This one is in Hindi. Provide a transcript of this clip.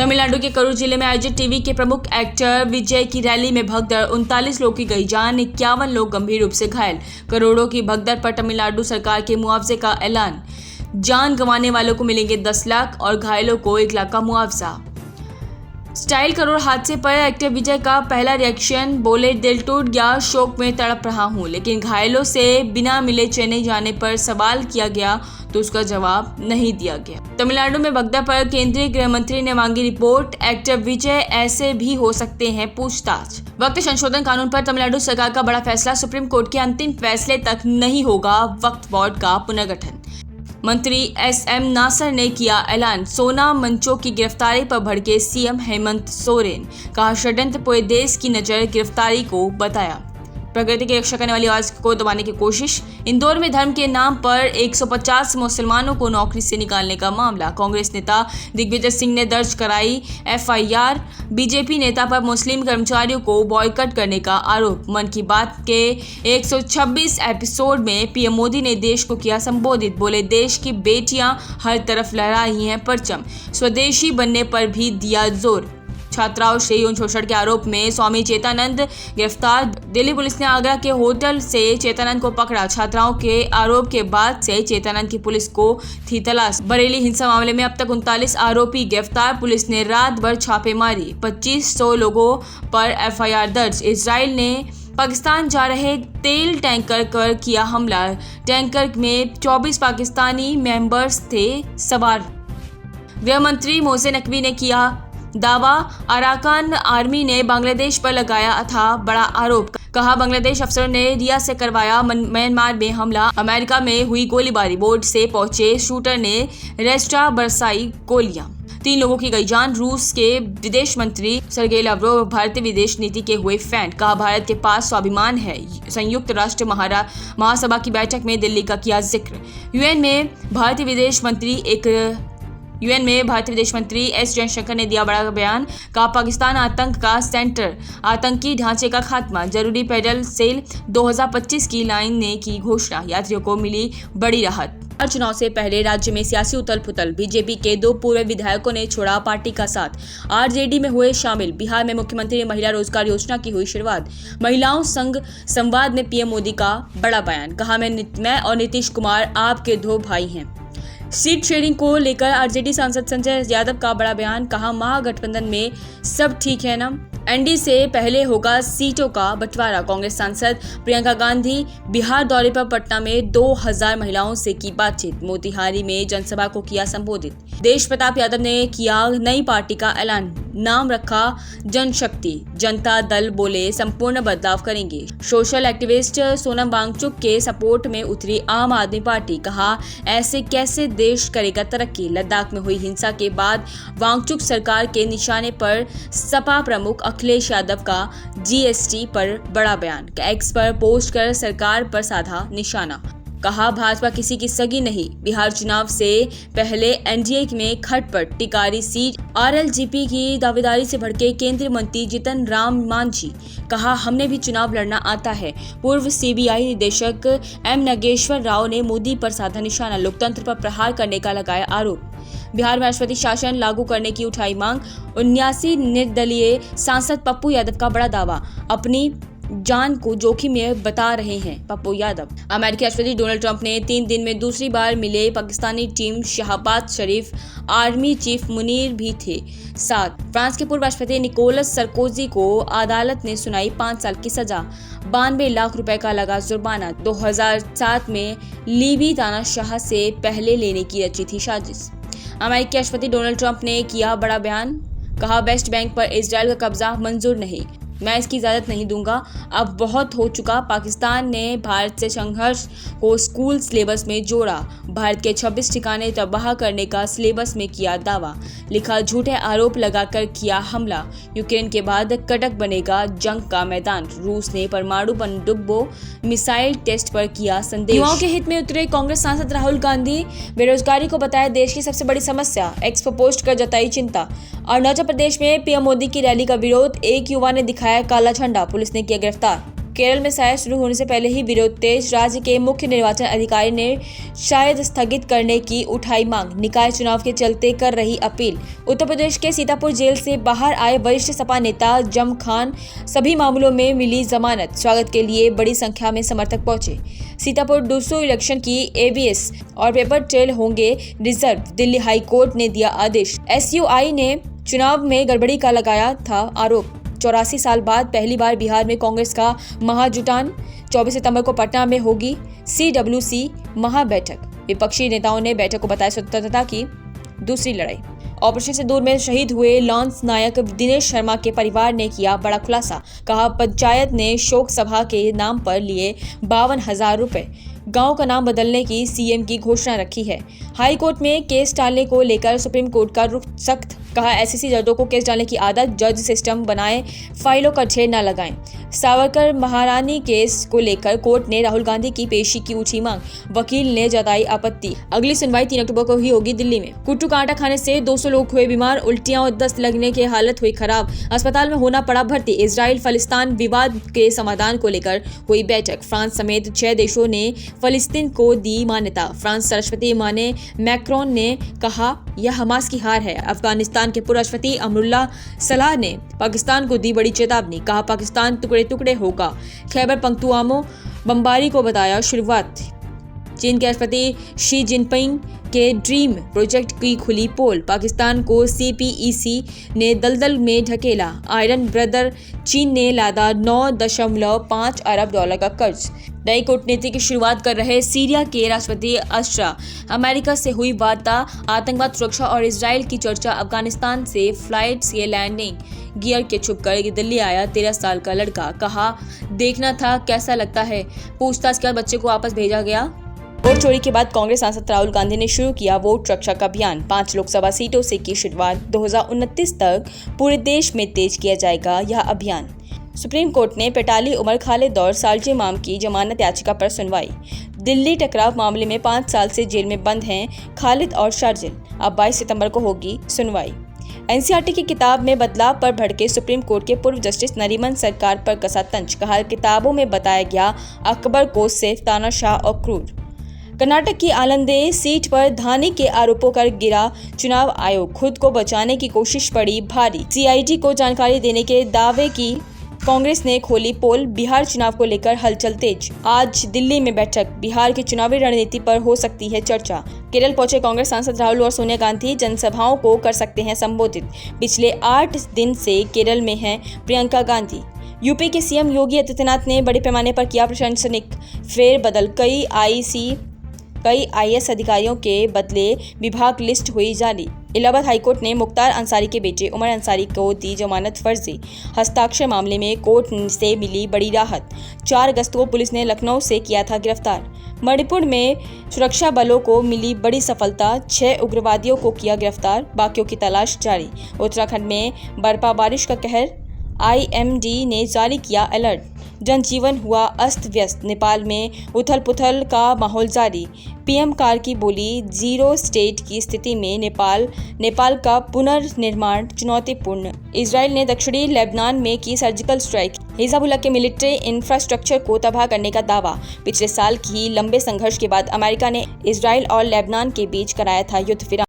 तमिलनाडु के करूर जिले में आयोजित टीवी के प्रमुख एक्टर विजय की रैली में भगदड़, 39 लोगों की गई जान, 51 लोग गंभीर रूप से घायल। करोड़ों की भगदड़ पर तमिलनाडु सरकार के मुआवजे का ऐलान। जान गंवाने वालों को मिलेंगे 10 लाख और घायलों को 1 लाख का मुआवजा। स्टाइल करोड़ हादसे पर एक्टर विजय का पहला रिएक्शन, बोले दिल टूट गया, शोक में तड़प रहा हूं। लेकिन घायलों से बिना मिले चेन्नई जाने पर सवाल किया गया तो उसका जवाब नहीं दिया गया। तमिलनाडु में भगदड़ पर केंद्रीय गृह मंत्री ने मांगी रिपोर्ट, एक्टर विजय ऐसे भी हो सकते हैं पूछताछ। वक्त संशोधन कानून पर तमिलनाडु सरकार का बड़ा फैसला, सुप्रीम कोर्ट के अंतिम फैसले तक नहीं होगा वक्फ बोर्ड का पुनर्गठन। मंत्री एसएम नासर ने किया ऐलान, सोना मंचो की गिरफ्तारी पर भड़के सीएम हेमंत सोरेन, कहा षड्यंत्र पूरे देश की नजर गिरफ्तारी को बताया। प्रकृति की रक्षा करने वाली आवाज को दबाने की कोशिश। इंदौर में धर्म के नाम पर 150 मुसलमानों को नौकरी से निकालने का मामला, कांग्रेस नेता दिग्विजय सिंह ने दर्ज कराई एफआईआर। बीजेपी नेता पर मुस्लिम कर्मचारियों को बॉयकॉट करने का आरोप। मन की बात के 126 एपिसोड में पीएम मोदी ने देश को किया संबोधित, बोले देश की बेटियां हर तरफ लहरा रही हैं परचम, स्वदेशी बनने पर भी दिया जोर। छात्राओं से यौन शोषण के आरोप में स्वामी चेतानंद गिरफ्तार, दिल्ली पुलिस ने आगरा के होटल से चेतानंद को पकड़ा। छात्राओं के आरोप के बाद से चेतानंद की पुलिस को थी तलाश। बरेली हिंसा मामले में अब तक 39 आरोपी गिरफ्तार, पुलिस ने रात भर छापेमारी, 2500 लोगों पर एफआईआर दर्ज। इजराइल ने पाकिस्तान जा रहे तेल टैंकर पर किया हमला, टैंकर में 24 पाकिस्तानी मेंबर्स थे सवार। गृह मंत्री मोहसिन नकवी ने किया दावा, अराकान आर्मी ने बांग्लादेश पर लगाया था बड़ा आरोप, कहा बांग्लादेश अफसरों ने रिया से करवाया म्यांमार में हमला, अमेरिका में हुई गोलीबारी, बोर्ड से पहुंचे शूटर ने रेस्ट्रा बरसाई गोलियां, 3 लोगों की गई जान। रूस के विदेश मंत्री सर्गेई लाव्रोव भारतीय विदेश नीति के हुए फैन, कहा भारत के पास स्वाभिमान है। संयुक्त राष्ट्र महासभा की बैठक में दिल्ली का किया जिक्र। यूएन में भारतीय विदेश मंत्री एस जयशंकर ने दिया बड़ा बयान, कहा पाकिस्तान आतंक का सेंटर, आतंकी ढांचे का खात्मा, जरूरी पेडल सेल 2025 की लाइन ने की घोषणा, यात्रियों को मिली बड़ी राहत। चुनाव से पहले राज्य में सियासी उथल पुथल, बीजेपी के 2 पूर्व विधायकों ने छोड़ा पार्टी का साथ, आरजेडी में हुए शामिल। बिहार में मुख्यमंत्री ने महिला रोजगार योजना की हुई शुरुआत। महिलाओं संग संवाद में पीएम मोदी का बड़ा बयान, कहा मैं और नीतीश कुमार आपके 2 भाई हैं। सीट शेयरिंग को लेकर आरजेडी सांसद संजय यादव का बड़ा बयान, कहा महागठबंधन में सब ठीक है ना, एनडीए से पहले होगा सीटों का बंटवारा। कांग्रेस सांसद प्रियंका गांधी बिहार दौरे पर पटना में 2000 महिलाओं से की बातचीत। मोतिहारी में जनसभा को किया संबोधित। देश प्रताप यादव ने किया नई पार्टी का ऐलान, नाम रखा जनशक्ति जनता दल, बोले संपूर्ण बदलाव करेंगे। सोशल एक्टिविस्ट सोनम वांगचुक के सपोर्ट में उतरी आम आदमी पार्टी, कहा ऐसे कैसे देश करेगा तरक्की। लद्दाख में हुई हिंसा के बाद वांगचुक सरकार के निशाने पर सपा प्रमुख अखिलेश यादव का जीएसटी पर बड़ा बयान, एक्स पर पोस्ट कर सरकार पर साधा निशाना, कहा भाजपा किसी की सगी नहीं। बिहार चुनाव से पहले एनडीए में खटपट, टिकारी सीट, आरएलजेपी की दावेदारी से भड़के केंद्रीय मंत्री जीतन राम मांझी, कहा हमने भी चुनाव लड़ना आता है। पूर्व सीबीआई निदेशक एम नागेश्वर राव ने मोदी पर साधा निशाना, लोकतंत्र पर प्रहार करने का लगाया आरोप। बिहार में राष्ट्रपति शासन लागू करने की उठाई मांग, 79 निर्दलीय सांसद पप्पू यादव का बड़ा दावा, अपनी जान को जोखिम में बता रहे हैं पप्पू यादव। अमेरिकी राष्ट्रपति डोनाल्ड ट्रंप ने 3 दिन में दूसरी बार मिले पाकिस्तानी टीम शहबाज शरीफ, आर्मी चीफ मुनीर भी थे साथ। फ्रांस के पूर्व राष्ट्रपति निकोलस सरकोजी को अदालत ने सुनाई 5 साल की सजा, 92 लाख रुपए का लगा जुर्माना। 2007 में लीबी तानाशाह से पहले लेने की रची थी साजिश। अमेरिकी राष्ट्रपति डोनाल्ड ट्रंप ने किया बड़ा बयान, कहा वेस्ट बैंक पर इजराइल का कब्जा मंजूर नहीं, मैं इसकी इजाजत नहीं दूंगा, अब बहुत हो चुका। पाकिस्तान ने भारत से संघर्ष को स्कूल सिलेबस में जोड़ा, भारत के 26 ठिकाने तबाह करने का सिलेबस में किया दावा, लिखा झूठे आरोप लगाकर किया हमला। यूक्रेन के बाद कटक बनेगा जंग का मैदान, रूस ने परमाणु पनडुब्बों मिसाइल टेस्ट पर किया संदेश। युवाओं के हित में उतरे कांग्रेस सांसद राहुल गांधी, बेरोजगारी को बताया देश की सबसे बड़ी समस्या, एक्स पर पोस्ट कर जताई चिंता। अरुणाचल प्रदेश में पीएम मोदी की रैली का विरोध, एक युवा ने दिखाया काला झंडा, पुलिस ने किया गिरफ्तार। केरल में शायद शुरू होने से पहले ही विरोध तेज, राज्य के मुख्य निर्वाचन अधिकारी ने शायद स्थगित करने की उठाई मांग, निकाय चुनाव के चलते कर रही अपील। उत्तर प्रदेश के सीतापुर जेल से बाहर आए वरिष्ठ सपा नेता जम खान, सभी मामलों में मिली जमानत, स्वागत के लिए बड़ी संख्या में समर्थक पहुंचे। सीतापुर डूसू इलेक्शन की एबीएस और पेपर ट्रेल होंगे रिजर्व, दिल्ली हाई कोर्ट ने दिया आदेश। एसयूआई ने चुनाव में गड़बड़ी का लगाया था आरोप। 84 साल बाद पहली बार बिहार में कांग्रेस का महाजुटान, 24 सितंबर को पटना में होगी सीडब्ल्यूसी महाबैठक। विपक्षी नेताओं ने बैठक को बताया स्वतंत्रता की दूसरी लड़ाई। ऑपरेशन सिंदूर में शहीद हुए लॉन्स नायक दिनेश शर्मा के परिवार ने किया बड़ा खुलासा, कहा पंचायत ने शोक सभा के नाम पर लिए 52,000 रुपए, गांव का नाम बदलने की सीएम की घोषणा रखी है। हाई कोर्ट में केस टालने को लेकर सुप्रीम कोर्ट का रुख सख्त, कहा एसएससी जजों को केस डालने की आदत, जज सिस्टम बनाएं, फाइलों का ढेर न लगाएं। सावरकर महारानी केस को लेकर कोर्ट ने राहुल गांधी की पेशी की ऊंची मांग, वकील ने जताई आपत्ति। अगली सुनवाई 3 अक्टूबर को ही होगी दिल्ली में। कुट्टू का आटा खाने से 200 लोग हुए बीमार, उल्टियां और दस्त लगने की हालत हुई खराब, अस्पताल में होना पड़ा भर्ती। इजराइल फलिस्तीन विवाद के समाधान को लेकर हुई बैठक, फ्रांस समेत 6 देशों ने फलिस्तीन को दी मान्यता। फ्रांस राष्ट्रपति इमानुएल मैक्रोन ने कहा यह हमास की हार है। अफगानिस्तान के पूर्व राष्ट्रपति अमरुल्लाह सलाह ने पाकिस्तान को दी बड़ी चेतावनी, कहा पाकिस्तान टुकड़े टुकड़े होगा। खैबर पख्तूनख्वा बमबारी को बताया शुरुआत। चीन के राष्ट्रपति शी जिनपिंग के ड्रीम प्रोजेक्ट की खुली पोल, पाकिस्तान को सीपीईसी ने दलदल में ढकेला। आयरन ब्रदर चीन ने लादा 9.5 अरब डॉलर का कर्ज। नई कूटनीति की शुरुआत कर रहे सीरिया के राष्ट्रपति अशरफ, अमेरिका से हुई वार्ता, आतंकवाद सुरक्षा और इजराइल की चर्चा। अफगानिस्तान से फ्लाइट से लैंडिंग गियर के छुपकर दिल्ली आया 13 साल का लड़का, कहा देखना था कैसा लगता है। पूछताछ के बाद बच्चे को वापस भेजा गया। वोट चोरी के बाद कांग्रेस सांसद राहुल गांधी ने शुरू किया वोट रक्षक अभियान। 5 लोकसभा सीटों से की शुरुआत, 2029 तक पूरे देश में तेज किया जाएगा यह अभियान। सुप्रीम कोर्ट ने पेटाली, उमर खालिद और सालजे इमाम की जमानत याचिका पर सुनवाई। दिल्ली टकराव मामले में 5 साल से जेल में बंद हैं खालिद और शार्जिल, अब 22 सितंबर को होगी सुनवाई। एनसीईआरटी की किताब में बदलाव पर भड़के सुप्रीम कोर्ट के पूर्व जस्टिस नरीमन सरकार पर कसा तंज, कहा किताबों में बताया गया अकबर को सिर्फ तानाशाह और क्रूर। कर्नाटक की आलंदे सीट पर धानी के आरोपों कर गिरा चुनाव आयोग, खुद को बचाने की कोशिश पड़ी भारी। सीआईडी को जानकारी देने के दावे की कांग्रेस ने खोली पोल, बिहार चुनाव को लेकर हलचल तेज। आज दिल्ली में बैठक, बिहार की चुनावी रणनीति पर हो सकती है चर्चा। केरल पहुंचे कांग्रेस सांसद राहुल और सोनिया गांधी, जनसभाओं को कर सकते हैं संबोधित। पिछले 8 दिन से केरल में हैं प्रियंका गांधी। यूपी के सीएम योगी आदित्यनाथ ने बड़े पैमाने पर किया प्रशासनिक फेरबदल, कई आईएएस अधिकारियों के बदले विभाग, लिस्ट हुई जारी। इलाहाबाद हाईकोर्ट ने मुख्तार अंसारी के बेटे उमर अंसारी को दी जमानत फर्जी, हस्ताक्षर मामले में कोर्ट से मिली बड़ी राहत। 4 अगस्त को पुलिस ने लखनऊ से किया था गिरफ्तार। मणिपुर में सुरक्षा बलों को मिली बड़ी सफलता, 6 उग्रवादियों को किया गिरफ्तार, बाकियों की तलाश जारी। उत्तराखंड में बर्फा बारिश का कहर, आईएमडी ने जारी किया अलर्ट, जनजीवन हुआ अस्त व्यस्त। नेपाल में उथल पुथल का माहौल जारी, पीएम कार की बोली 0 स्टेट की स्थिति में नेपाल का पुनर्निर्माण चुनौतीपूर्ण। इजराइल ने दक्षिणी लेबनान में की सर्जिकल स्ट्राइक, हिजबुल्लाह के मिलिट्री इंफ्रास्ट्रक्चर को तबाह करने का दावा। पिछले साल की लंबे संघर्ष के बाद अमेरिका ने इजराइल और लेबनान के बीच कराया था युद्ध विराम।